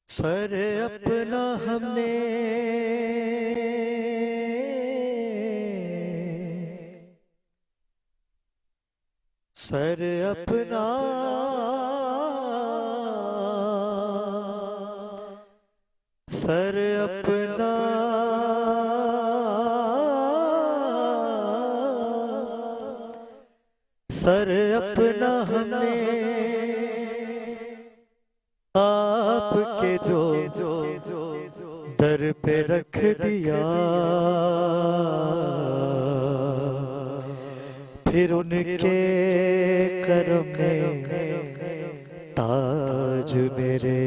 سر اپنا ہم نے سر اپنا سر اپنا سر اپنا ہم نے آپ کے جو در پہ رکھ دیا، پھر ان کے کرم میں تاج میرے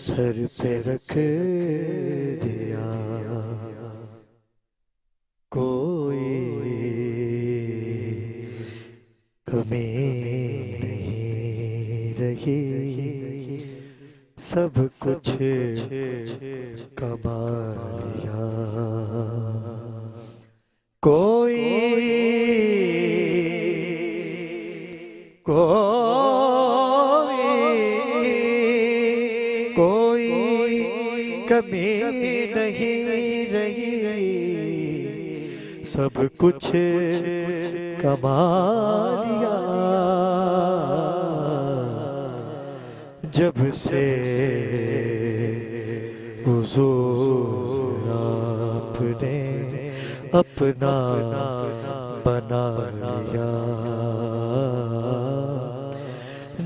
سر پہ رکھ دیا۔ کوئی کمی نہیں رہی، سب کچھ کما لیا۔ کوئی کمی نہیں رہی، سب کچھ کما لیا۔ جب سے حضور آپ نے اپنا بنا لیا،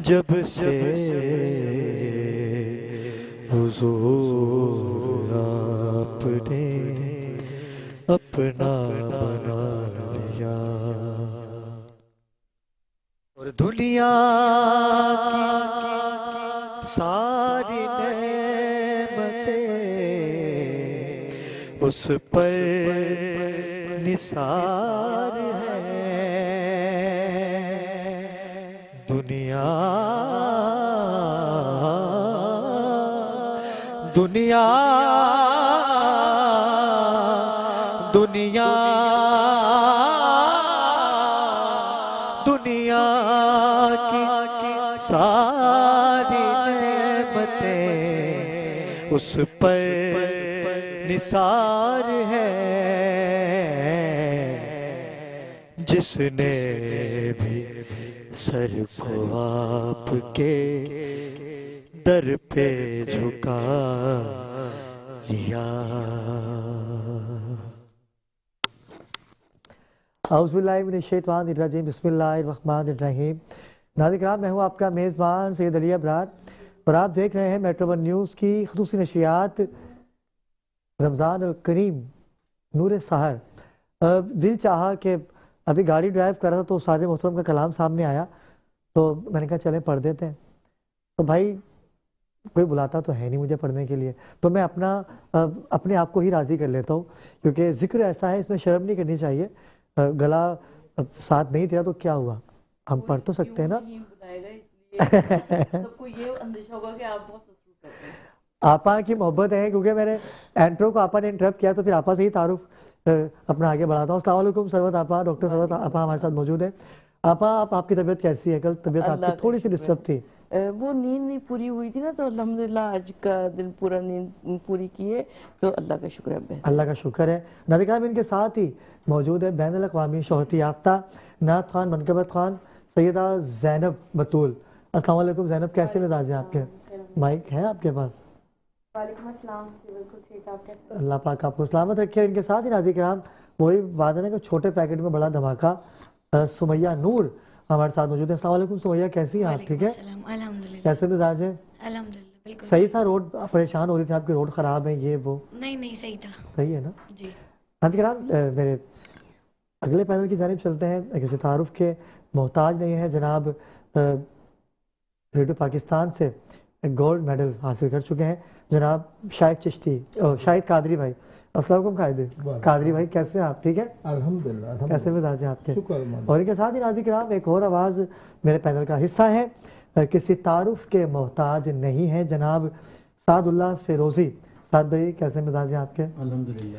جب سے حضور آپ نے اپنا بنا لیا۔ اور دنیا کی ساری نعمتیں اس پر نثار ہیں۔ دنیا دنیا دنیا دنیا کی ساری نعمتیں اس پر نثار ہے۔ جس نے بھی سر کو آپ کے در پہ جھکا لیا۔ اعوذ باللہ من الشیطان الرجیم، بسم اللہ الرحمن الرحیم۔ ناظرین کرام، میں ہوں آپ کا میزبان سید علی ابرار اور آپ دیکھ رہے ہیں میٹرو ون نیوز کی خصوصی نشریات رمضان الکریم نور سحر۔ دل چاہا کہ ابھی گاڑی ڈرائیو کر رہا تھا تو استاد محترم کا کلام سامنے آیا تو میں نے کہا چلیں پڑھ دیتے ہیں۔ تو بھائی کوئی بلاتا تو ہے نہیں مجھے پڑھنے کے لیے، تو میں اپنے آپ کو ہی راضی کر لیتا ہوں، کیونکہ ذکر ایسا ہے اس میں شرم نہیں کرنی چاہیے۔ گلا ساتھ نہیں دیا تو کیا ہوا، ہم پڑھ تو سکتے ہیں نا۔ آپا کی محبت ہے، کیونکہ میں نے انٹرو کو آپا نے انٹرپٹ کیا تو پھر آپا سے ہی تعارف اپنا آگے بڑھاتا ہوں۔ السلام علیکم سروت آپا، ڈاکٹر سروت آپا ہمارے ساتھ موجود ہے۔ آپا آپ کی طبیعت کیسی ہے؟ کل طبیعت آپ کی تھوڑی سی ڈسٹرب تھی، وہ نیند نہیں پوری ہوئی تھی نا، تو الحمدللہ آج کا دن پورا نیند پوری کی ہے تو اللہ کا شکر ہے، اللہ کا شکر ہے۔ ناظرین کرام، ان کے ساتھ ہی موجود ہے بین الاقوامی شہرت یافتہ نعت خوان منقبت خوان سیدہ زینب بطول۔ السلام علیکم زینب، کیسے مزاج ہیں آپ کے؟ مائک ہے آپ کے پاس؟ وعلیکم السلام، بالکل ٹھیک، آپ کیسے؟ اللہ پاک آپ کو سلامت رکھے۔ ان کے ساتھ ہی ناظرین کرام وہی بات ہے کہ چھوٹے پیکٹ میں بڑا دھماکہ، سمیہ نور ہمارے ساتھ موجود ہے۔ السلام علیکم سمیہ، کیسی ہیں آپ؟ ٹھیک ہے، الحمدللہ، کیسے مزاج ہے؟ الحمدللہ بالکل صحیح تھا؟ روڈ پریشان ہو رہی تھی آپ کی، روڈ خراب ہے یہ وہ؟ نہیں صحیح تھا، صحیح ہے نا جی۔ ناظرین کرام، میرے اگلے پینل کی جانب چلتے ہیں۔ کسی تعارف کے محتاج نہیں ہے، جناب ریڈیو پاکستان سے گولڈ میڈل حاصل کر چکے ہیں جناب شاہد چشتی، شاہد قادری بھائی۔ السلام علیکم قادری بھائی، کیسے ہیں آپ؟ ٹھیک ہے الحمدللہ، کیسے مزاج ہیں آپ کے؟ شکر۔ اور ان کے ساتھ ہی ناظرین کرام ایک اور آواز میرے پینل کا حصہ ہے، کسی تعارف کے محتاج نہیں ہے، جناب سعد اللہ فیروزی۔ سعد بھائی کیسے مزاج ہیں آپ کے؟ الحمدللہ۔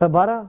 12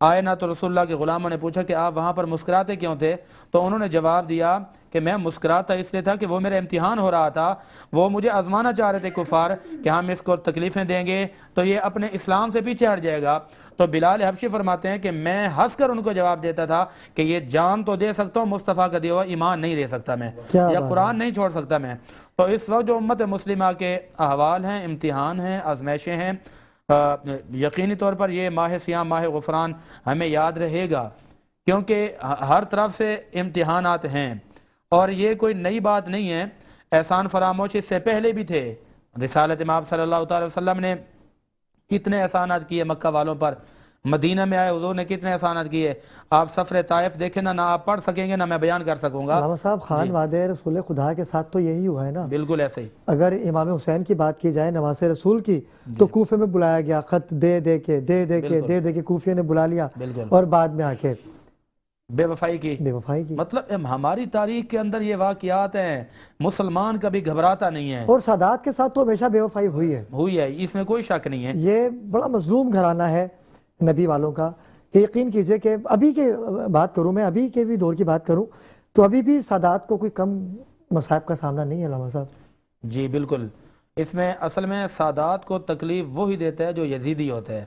آئے نہ تو رسول اللہ کے غلاموں نے پوچھا کہ آپ وہاں پر مسکراتے کیوں تھے؟ تو انہوں نے جواب دیا کہ میں مسکراتا اس لیے تھا کہ وہ میرا امتحان ہو رہا تھا، وہ مجھے آزمانا چاہ رہے تھے کفار کہ ہم اس کو تکلیفیں دیں گے تو یہ اپنے اسلام سے پیچھے ہٹ جائے گا۔ تو بلال حبشی فرماتے ہیں کہ میں ہنس کر ان کو جواب دیتا تھا کہ یہ جان تو دے سکتا ہوں، مصطفیٰ کا دیا ہوا ایمان نہیں دے سکتا میں، یا قرآن نہیں چھوڑ سکتا میں۔ تو اس وقت جو امت مسلمہ کے احوال ہیں، امتحان ہیں، آزمائشیں ہیں، یقینی طور پر یہ ماہ سیام، ماہ غفران ہمیں یاد رہے گا، کیونکہ ہر طرف سے امتحانات ہیں اور یہ کوئی نئی بات نہیں ہے۔ احسان فراموش اس سے پہلے بھی تھے۔ رسالت مآب صلی اللہ تعالی وسلم نے کتنے احسانات کیے مکہ والوں پر، مدینہ میں آئے حضور نے کتنے احسانات کیے۔ آپ سفر طائف دیکھیں نہ آپ پڑھ سکیں گے نہ میں بیان کر سکوں گا۔ علامہ صاحب خان وعدے رسول خدا کے ساتھ تو یہی ہوا ہے نا، بالکل ایسے ہی۔ اگر امام حسین کی بات کی جائے نواز رسول کی، تو کوفے میں بلایا گیا، خط دے دے کے کوفیوں نے بلا لیا، اور بعد میں آ کے بے وفائی کی، مطلب ہماری تاریخ کے اندر یہ واقعات ہیں۔ مسلمان کبھی گھبراتا نہیں ہے، اور سادات کے ساتھ تو ہمیشہ بے وفائی ہوئی ہے، اس میں کوئی شک نہیں ہے۔ یہ بڑا مظلوم گھرانہ ہے نبی والوں کا، کہ یقین کیجئے کہ ابھی کے بات کروں، میں ابھی کے بھی دور کی بات کروں تو ابھی بھی سادات کو کوئی کم مصائب کا سامنا نہیں ہے علامہ صاحب۔ جی بالکل، اس میں اصل میں سادات کو تکلیف وہی دیتا ہے جو یزیدی ہوتا ہے۔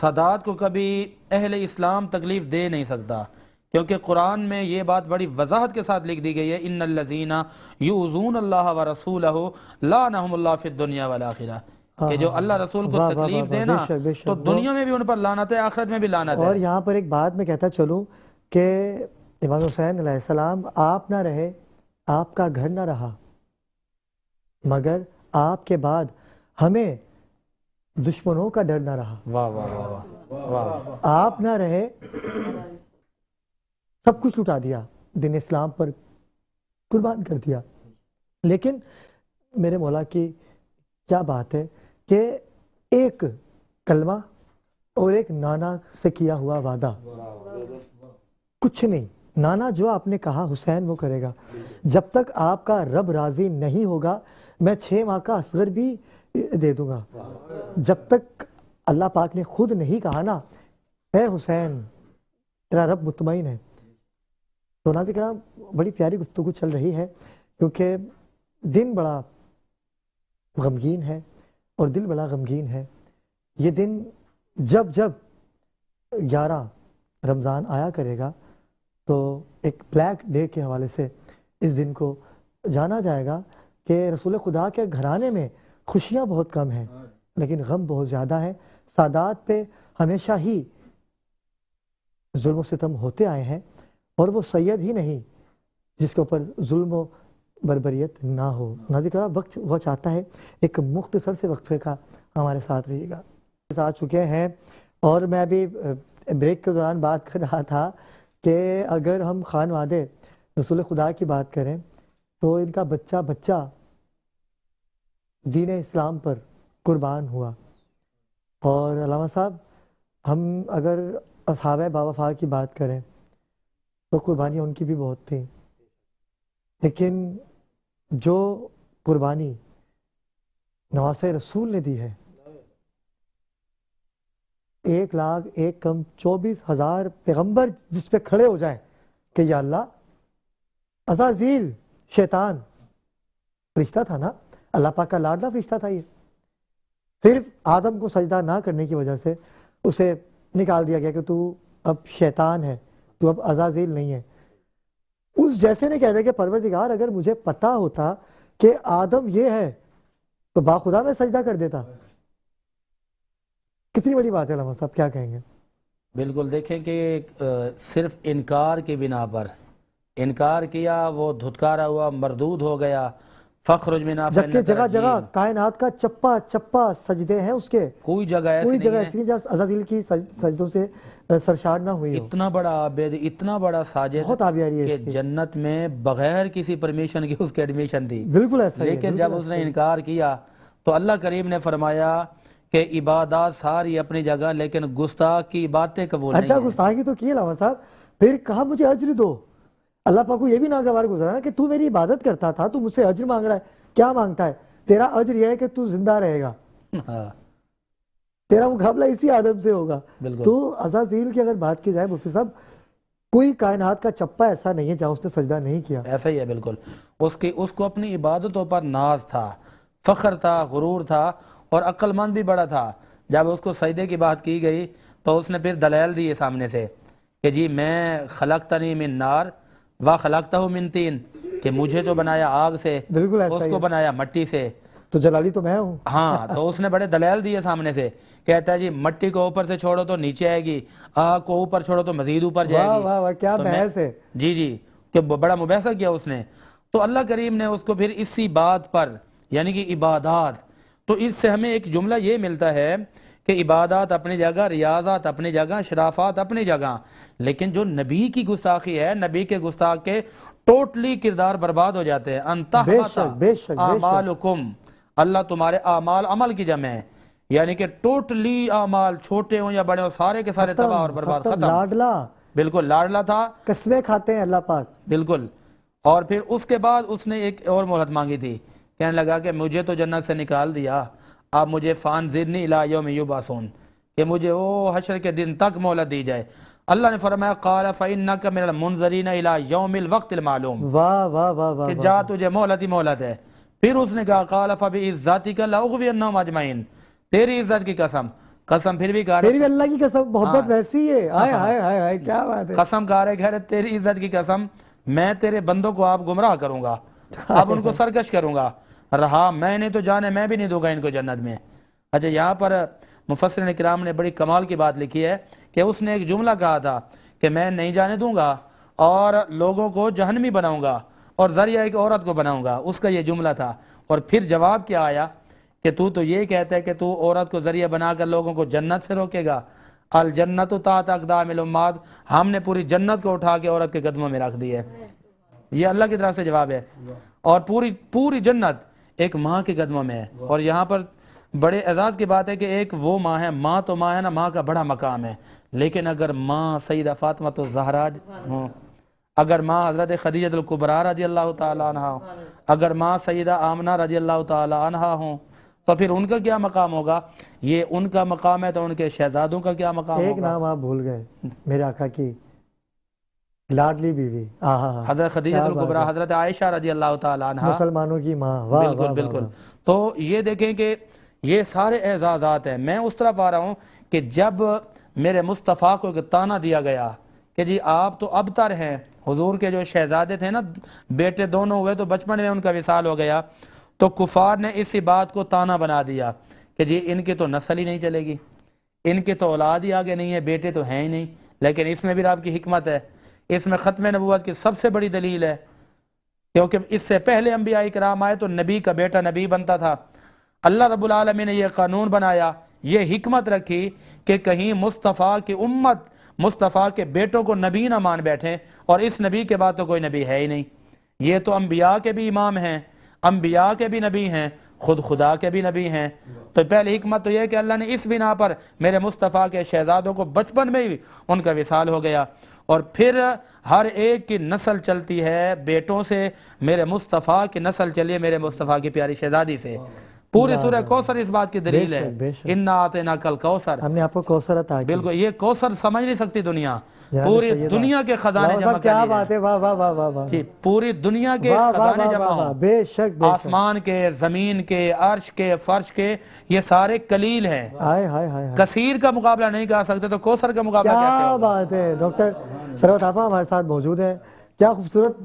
سادات کو کبھی اہل اسلام تکلیف دے نہیں سکتا، کیونکہ قرآن میں یہ بات بڑی وضاحت کے ساتھ لکھ دی گئی ہے، ان الذین یؤذون اللہ ورسولہ لعنہم اللہ فی الدنیا والآخرہ، کہ جو اللہ رسول کو تکلیف دینا تو دنیا میں بھی ان پر لعنت ہے، آخرت میں بھی لعنت ہے۔ اور یہاں پر ایک بات میں کہتا چلوں کہ امام حسین علیہ السلام آپ نہ رہے، آپ کا گھر نہ رہا، مگر آپ کے بعد ہمیں دشمنوں کا ڈر نہ رہا۔ واہ واہ واہ واہ، آپ نہ رہے، سب کچھ لٹا دیا، دین اسلام پر قربان کر دیا۔ لیکن میرے مولا کی کیا بات ہے کہ ایک کلمہ اور ایک نانا سے کیا ہوا وعدہ، کچھ نہیں، نانا جو آپ نے کہا حسین وہ کرے گا، جب تک آپ کا رب راضی نہیں ہوگا میں 6 ماہ کا اصغر بھی دے دوں گا، جب تک اللہ پاک نے خود نہیں کہا نا اے حسین تیرا رب مطمئن ہے۔ تو ناظرین کرام بڑی پیاری گفتگو چل رہی ہے، کیونکہ دن بڑا غمگین ہے اور دل بڑا غمگین ہے۔ یہ دن جب 11 رمضان آیا کرے گا تو ایک بلیک ڈے کے حوالے سے اس دن کو جانا جائے گا کہ رسول خدا کے گھرانے میں خوشیاں بہت کم ہیں لیکن غم بہت زیادہ ہے۔ سادات پہ ہمیشہ ہی ظلم و ستم ہوتے آئے ہیں، اور وہ سید ہی نہیں جس کے اوپر ظلم و بربریت نہ ہو۔ ناظرین کرام وقت وہ چاہتا ہے ایک مختصر سے وقفے کا ہمارے ساتھ رہیے گا۔ آ چکے ہیں اور میں ابھی بریک کے دوران بات کر رہا تھا کہ اگر ہم خان وعدے رسول خدا کی بات کریں تو ان کا بچہ دین اسلام پر قربان ہوا، اور علامہ صاحب ہم اگر اصحاب باوفا کی بات کریں تو قربانیاں ان کی بھی بہت تھیں، لیکن جو قربانی نواز رسول نے دی ہے 1,01,24,000 پیغمبر جس پہ کھڑے ہو جائیں کہ یا اللہ، عزازیل شیطان فرشتہ تھا نا، اللہ پاک کا لاڈلا فرشتہ تھا، یہ صرف آدم کو سجدہ نہ کرنے کی وجہ سے اسے نکال دیا گیا کہ تو اب شیطان ہے، تو اب عزازیل نہیں ہے۔ اس جیسے نے کہہ دیا کہ پروردگار اگر مجھے پتا ہوتا کہ آدم یہ ہے تو باخدا میں سجدہ کر دیتا۔ کتنی بڑی بات ہے علامہ صاحب، کیا کہیں گے؟ بالکل، دیکھیں کہ صرف انکار کی بنا پر انکار کیا، وہ دھتکارا ہوا، مردود ہو گیا، فخرج من جبکہ جگہ جگہ کائنات کا چپا چپا سجدے ہیں اس کے، کوئی جگہ ایسی نہیں جہاں عزازیل کی سجدوں سے سرشار نہ ہوئی ہو۔ اتنا بڑا عابد، اتنا بڑا ساجد، بہت آبیاری ہے کہ جنت میں بغیر کسی پرمیشن کے اس کے ایڈمیشن تھی۔ بالکل ایسا ہی ہے، لیکن جب اس نے انکار کیا تو اللہ کریم نے فرمایا کہ عبادات ساری اپنی جگہ لیکن گستاخ کی باتیں قبول نہیں اچھا ہیں۔ گستاخی تو کی علامہ صاحب، پھر کہا مجھے اجر دو۔ اللہ پاک کو یہ بھی ناگوار گزرا نا کہ تو میری عبادت کرتا تھا، تو مجھ سے اجر مانگ رہا ہے، کیا مانگتا ہے؟ تیرا اجر یہ ہے کہ تو زندہ رہے گا۔ تیرا مقابلہ اسی آدم سے ہوگا. بالکل. تو عزازیل کی اگر بات کی جائے مفتی صاحب، کوئی کائنات کا چپا ایسا نہیں ہے جہاں اس نے سجدہ نہیں کیا. ایسا ہی ہے بالکل. اس کو اپنی عبادتوں پر ناز تھا، فخر تھا، غرور تھا، اور عقل مند بھی بڑا تھا. جب اس کو سجدے کی بات کی گئی تو اس نے پھر دلائل دیے سامنے سے کہ جی میں خلقتنی من نار و خلقتہ من طین، کہ مجھے تو بنایا آگ سے، بالکل ایسا اس ہی کو ہے. بنایا مٹی سے. تو جلالی تو میں ہوں. ہاں تو اس نے بڑے دلائل دیے سامنے سے. کہتا ہے جی مٹی کو اوپر سے چھوڑو تو نیچے آئے گی، آگ کو اوپر چھوڑو تو مزید اوپر جائے واہ گی. واہ واہ، کیا تو بحث ہے. جی کہ بڑا مباحثہ کیا اس نے. تو اللہ کریم نے اس کو پھر اسی بات پر، یعنی کہ عبادات، تو اس سے ہمیں ایک جملہ یہ ملتا ہے کہ عبادات اپنی جگہ، ریاضات اپنی جگہ، شرافات اپنی جگہ، لیکن جو نبی کی گستاخی ہے، نبی کے گستاخ کے ٹوٹلی کردار برباد ہو جاتے ہیں. بے شک بے شک. اعمالکم، اللہ تمہارے اعمال عمل کی جمع ہے، یعنی کہ ٹوٹلی اعمال چھوٹے ہوں یا بڑے ہوں سارے کے سارے تباہ اور برباد، ختم. لاڈلا، بالکل لاڈلا تھا. قسمیں کھاتے ہیں اللہ پاک. بالکل. اور پھر اس کے بعد اس نے ایک اور مہلت مانگی تھی. کہنے لگا کہ مجھے تو جنت سے نکال دیا، اب مجھے فانظرنی الی یوم یبعثون، کہ مجھے وہ حشر کے دن تک مہلت دی جائے. اللہ نے فرمایا قال فإنک من المنظرین الی یوم الوقت المعلوم، واہ واہ واہ واہ. کہ جا تجھے مہلت ہی مہلت ہے. پھر اس نے کہا قال فبعزتک لأغوینہم اجمعین، تیری عزت کی قسم. قسم پھر بھی کہا میری اللہ کی قسم، محبت ویسی ہے. ہائے ہائے ہائے ہائے، کیا بات ہے. قسم کہا رہے، کہہ رہے تیری عزت کی قسم، میں تیرے بندوں کو آپ گمراہ کروں گا، اب ان کو سرکش کروں گا. رہا میں نے تو جانے، میں بھی نہیں دوں گا ان کو جنت میں. اچھا یہاں پر مفسرین کرام نے بڑی کمال کی بات لکھی ہے کہ اس نے ایک جملہ کہا تھا کہ میں نہیں جانے دوں گا اور لوگوں کو جہنمی بناؤں گا اور ذریعہ ایک عورت کو بناؤں گا. اس کا یہ جملہ تھا. اور پھر جواب کیا آیا کہ تو یہ کہتا ہے کہ تو عورت کو ذریعہ بنا کر لوگوں کو جنت سے روکے گا. الجنت تحت اقدام الامہات، ہم نے پوری جنت کو اٹھا کے عورت کے قدموں میں رکھ دی ہے. یہ اللہ کی طرف سے جواب ہے. اور پوری جنت ایک ماں کے قدموں میں ہے. اور یہاں پر بڑے اعزاز کی بات ہے کہ ایک وہ ماں ہے، ماں تو ماں ہے نا، ماں کا بڑا مقام ہے، لیکن اگر ماں سیدہ فاطمہ الزہرا ہوں، اگر ماں حضرت خدیجہ الکبریٰ رضی اللہ تعالی عنہ ہوں، اگر ماں سیدہ آمنہ رضی اللہ تعالی عنہ ہوں، تو پھر ان کا کیا مقام ہوگا. یہ ان کا مقام ہے تو ان کے شہزادوں کا کیا مقام ہوگا. ایک نام آپ بھول گئے، میرے آقا کی لاڈلی بیوی حضرت خدیجہ الکبریٰ، حضرت عائشہ رضی اللہ تعالی عنہ، مسلمانوں کی ماں. واہ بالکل بالکل. تو یہ دیکھیں کہ یہ سارے اعزازات ہیں. میں اس طرف آ رہا ہوں کہ جب میرے مصطفیٰ کو ایک تانا دیا گیا کہ جی آپ تو ابتر ہیں، حضور کے جو شہزادے تھے نا، بیٹے دونوں ہوئے تو بچپن میں ان کا وصال ہو گیا، تو کفار نے اسی بات کو تانا بنا دیا کہ جی ان کی تو نسل ہی نہیں چلے گی، ان کے تو اولاد ہی آگے نہیں ہے، بیٹے تو ہیں ہی نہیں. لیکن اس میں بھی رب کی حکمت ہے، اس میں ختم نبوت کی سب سے بڑی دلیل ہے، کیونکہ اس سے پہلے انبیاء کرام آئے تو نبی کا بیٹا نبی بنتا تھا. اللہ رب العالمین نے یہ قانون بنایا، یہ حکمت رکھی کہ کہیں مصطفیٰ کی امت، مصطفیٰ کے بیٹوں کو نبی نہ مان بیٹھیں، اور اس نبی کے بعد تو کوئی نبی ہے ہی نہیں. یہ تو انبیاء کے بھی امام ہیں، انبیاء کے بھی نبی ہیں، خود خدا کے بھی نبی ہیں. تو پہلی حکمت تو یہ ہے کہ اللہ نے اس بنا پر میرے مصطفیٰ کے شہزادوں کو بچپن میں ہی ان کا وصال ہو گیا، اور پھر ہر ایک کی نسل چلتی ہے بیٹوں سے. میرے مصطفیٰ کی نسل چلی میرے مصطفیٰ کی پیاری شہزادی سے. پوری سورہ کوثر اس بات کی دلیل ہے. انا اعطیناک الکوثر، ہم نے آپ کو کوثر عطا کی. بالکل. یہ کوثر سمجھ نہیں سکتی دنیا، پوری دنیا کے خزانے جمع کر کیا بات ہے. واہ واہ واہ واہ واہ. جی پوری دنیا کے خزانے جمع ہوں، بے شک. آسمان کے، زمین کے، عرش کے، فرش کے، یہ سارے قلیل ہیں. ہائے ہائے ہائے. کثیر کا مقابلہ نہیں کر سکتے تو کوثر کا مقابلہ کیسے کیا ہوگا. بات ہے. ڈاکٹر ثروت آفا ہمارے ساتھ موجود ہیں. کیا خوبصورت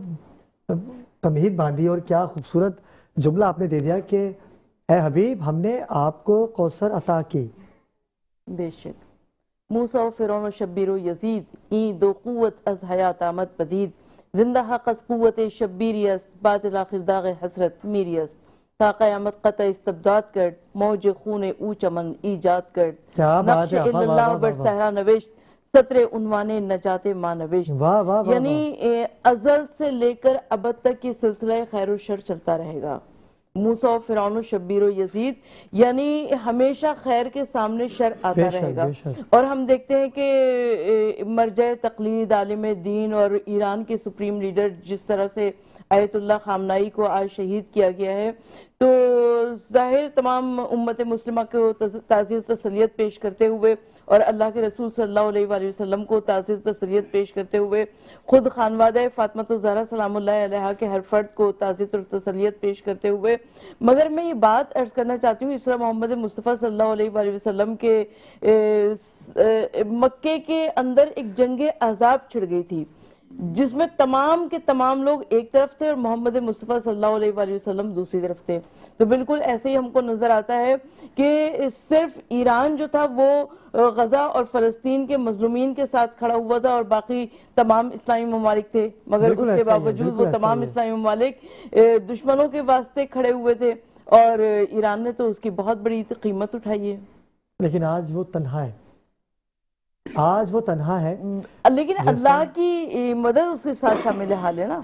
تمہید باندھی اور کیا خوبصورت جملہ آپ نے دے دیا کہ اے حبیب ہم نے آپ کو کوثر عطا کی. بے شک. موسیٰ و فرعون و شبیر و یزید، این دو قوت از حیات آمد پدید، زندہ حق از قوت شبیری است، باطل آخر داغ حسرت میری است، تا قیامت قطع استبداد کرد، موج خون او چمن ایجاد کرد، کیا بات نقش ہے. اللہ بر صحرا نوشت، سطر عنوان نجات ماں نوشت. واہ واہ واہ. یعنی ازل سے لے کر ابد تک یہ سلسلہ خیر و شر چلتا رہے گا. موسیٰ و فرعون و شبیر و یزید، یعنی ہمیشہ خیر کے سامنے شر آتا رہے گا. اور ہم دیکھتے ہیں کہ مرجع تقلید، عالم دین اور ایران کے سپریم لیڈر جس طرح سے آیت اللہ خامنائی کو آج شہید کیا گیا ہے، تو ظاہر تمام امت مسلمہ کو تعزیت و تسلیت پیش کرتے ہوئے اور اللہ کے رسول صلی اللہ علیہ وآلہ وسلم کو تعزیت و تسلیت پیش کرتے ہوئے خود خانوادہ فاطمہ الزہرا سلام اللہ علیہا کے ہر فرد کو تعزیت و تسلیت پیش کرتے ہوئے، مگر میں یہ بات عرض کرنا چاہتی ہوں، اس طرح محمد مصطفیٰ صلی اللہ علیہ وآلہ وسلم کے مکے کے اندر ایک جنگ احزاب چھڑ گئی تھی جس میں تمام کے تمام لوگ ایک طرف تھے اور محمد مصطفیٰ صلی اللہ علیہ وآلہ وسلم دوسری طرف تھے. تو بالکل ایسے ہی ہم کو نظر آتا ہے کہ صرف ایران جو تھا وہ غزہ اور فلسطین کے مظلومین کے ساتھ کھڑا ہوا تھا اور باقی تمام اسلامی ممالک تھے، مگر اس کے باوجود وہ تمام اسلامی ممالک دشمنوں کے واسطے کھڑے ہوئے تھے اور ایران نے تو اس کی بہت بڑی قیمت اٹھائی ہے. لیکن آج وہ تنہا ہے، آج وہ تنہا ہے، لیکن اللہ کی مدد اس کے ساتھ شامل حال ہے نا.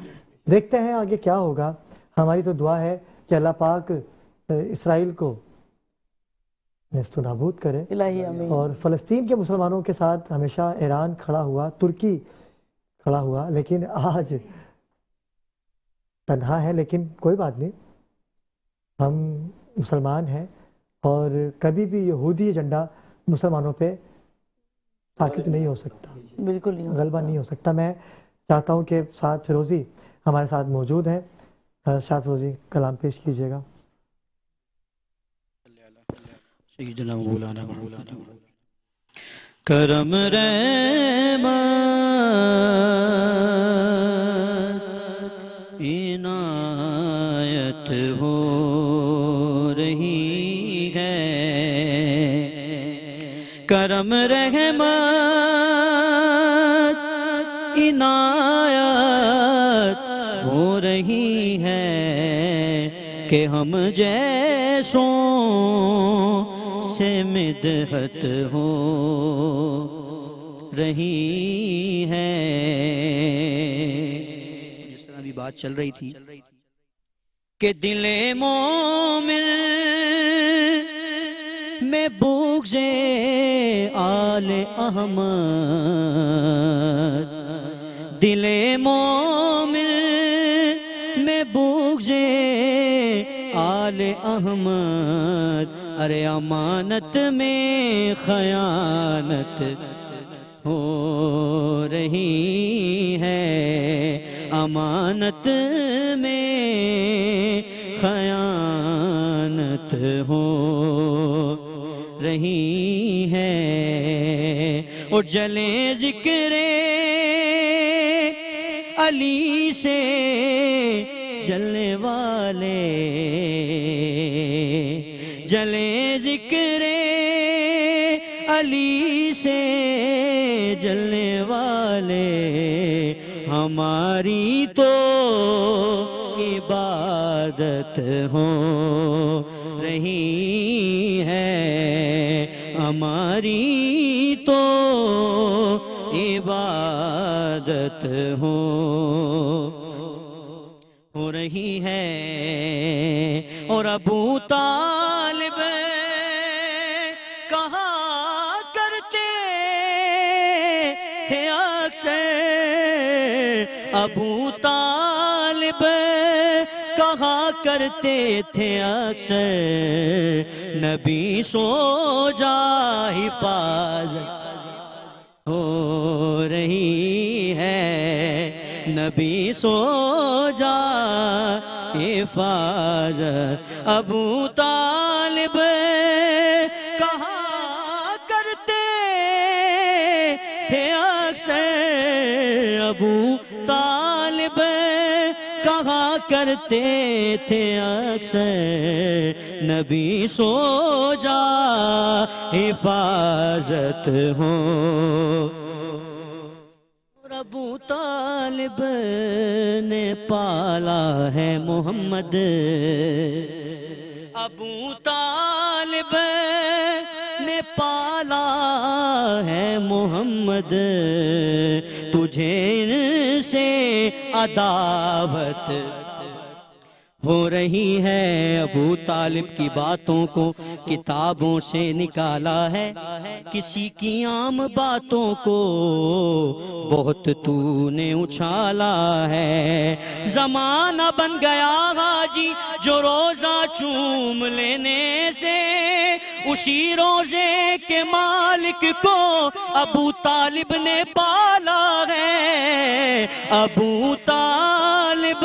دیکھتے ہیں آگے کیا ہوگا. ہماری تو دعا ہے کہ اللہ پاک اسرائیل کو نیست و نابود کرے، الہی آمین. اور فلسطین کے مسلمانوں کے ساتھ ہمیشہ ایران کھڑا ہوا، ترکی کھڑا ہوا، لیکن آج تنہا ہے. لیکن کوئی بات نہیں، ہم مسلمان ہیں اور کبھی بھی یہودی ایجنڈا مسلمانوں پہ طاقت نہیں ہو سکتا، بالکل نہیں غلبہ نہیں ہو سکتا. میں چاہتا ہوں کہ ساتھ فیروزی ہمارے ساتھ موجود ہیں. شاہ فیروزی کلام پیش کیجیے گا. سیدنا مولانا کرم رحمت عنایت ہو رہی ہے، کرم رحمت عنایت ہو رہی ہے کہ ہم جیسوں سے مدحت ہو رہی ہے. جس طرح بھی بات چل رہی تھی کہ دل مومن میں بغض آل احمد، دل مومن میں بغض آل احمد، ارے امانت میں خیانت ہو رہی ہے، امانت میں خیانت ہو رہی ہے. اور جلے ذکر علی سے جلنے والے، جلے ذکر علی سے جلنے والے، ہماری تو عبادت ہو رہی ہے، ہماری تو عبادت ہو رہی ہے. اور ابو طالب کہا کرتے تھے اکثر، ابو طالب کہا کرتے تھے اکثر، نبی سو جا حفاظت ہو رہی ہے، نبی سو جا حفاظت. ابو طالب کہا کرتے تھے اکثر، ابو طالب کہا کرتے تھے اکثر، نبی سو جا حفاظت ہو. ابو طالب نے پالا ہے محمد، ابو طالب نے پالا ہے محمد، تجھے ان سے عداوت ہو رہی ہے، ابو طالب کی باتوں کو کتابوں سے نکالا ہے، کسی کی عام باتوں کو بہت تو نے اچھالا ہے۔ زمانہ بن گیا حاجی جو روزہ چوم لینے سے، اسی روزے کے مالک کو ابو طالب نے پالا ہے۔ ابو طالب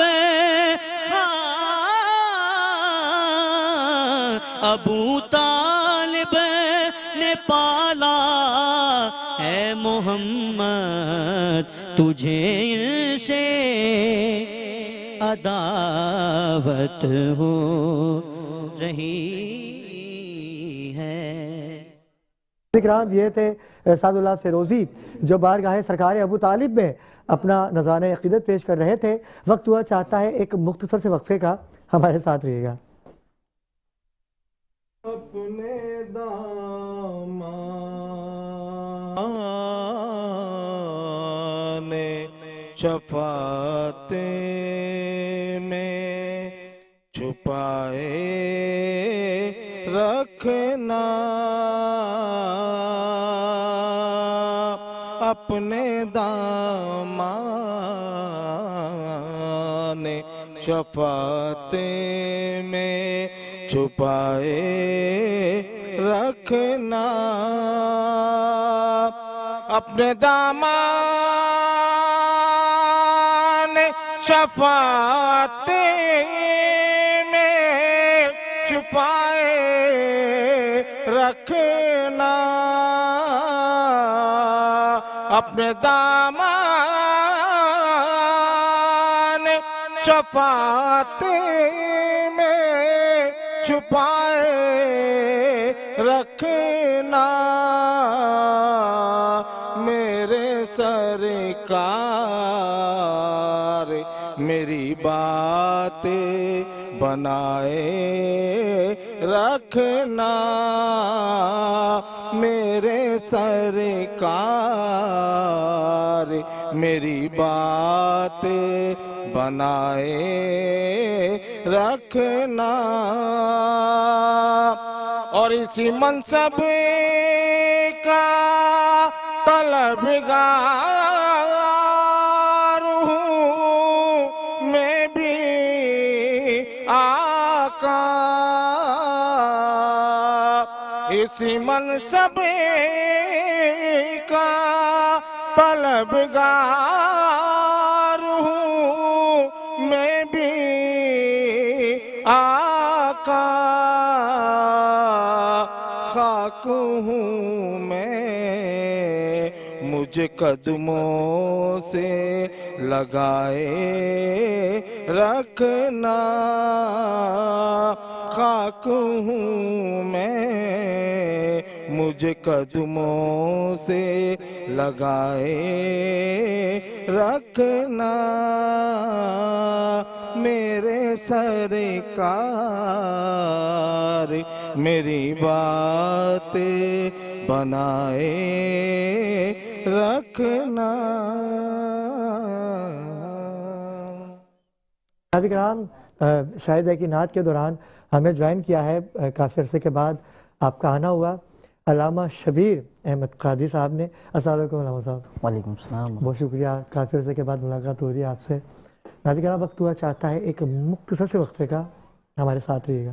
ابو طالب نے پالا ہے محمد، تجھے ان سے عداوت ہو رہی ہے۔ اکرام یہ تھے سعد اللہ فیروزی جو بارگاہ سرکار ابو طالب میں اپنا نذرانہ عقیدت پیش کر رہے تھے۔ وقت ہوا چاہتا ہے ایک مختصر سے وقفے کا، ہمارے ساتھ رہیے گا۔ اپنے دامان شفاعت میں چھپائے رکھنا، اپنے دامان شفاعت میں چھپائے رکھنا، اپنے دامان شفاعت میں چھپائے رکھنا، اپنے دامان شفاعت میں چھپائے رکھنا، میرے سرکار میری بات بنائے رکھنا، میرے سرکار میری بات بنائے رکھنا، اور اسی منصب کا طلبگار ہوں میں بھی آقا، اسی منصب کا طلبگار ہوں میں بھی آقا، خاک ہوں میں مجھے قدموں سے لگائے رکھنا، خاک ہوں میں مجھے قدموں سے لگائے رکھنا، میرے سرکار میری بات بنائے رکھنا۔ حاضر کرام، شاہد ہے کہ نعت کے دوران ہمیں جوائن کیا ہے کافی عرصے کے بعد آپ کا آنا ہوا علامہ شبیر احمد قادری صاحب نے۔ السلام علیکم علامہ صاحب۔ وعلیکم السلام۔ بہت شکریہ، کافی عرصے کے بعد ملاقات ہو رہی ہے آپ سے۔ ناظرین، وقت ہوا چاہتا ہے ایک مختصر سے وقفے کا، ہمارے ساتھ رہیے گا۔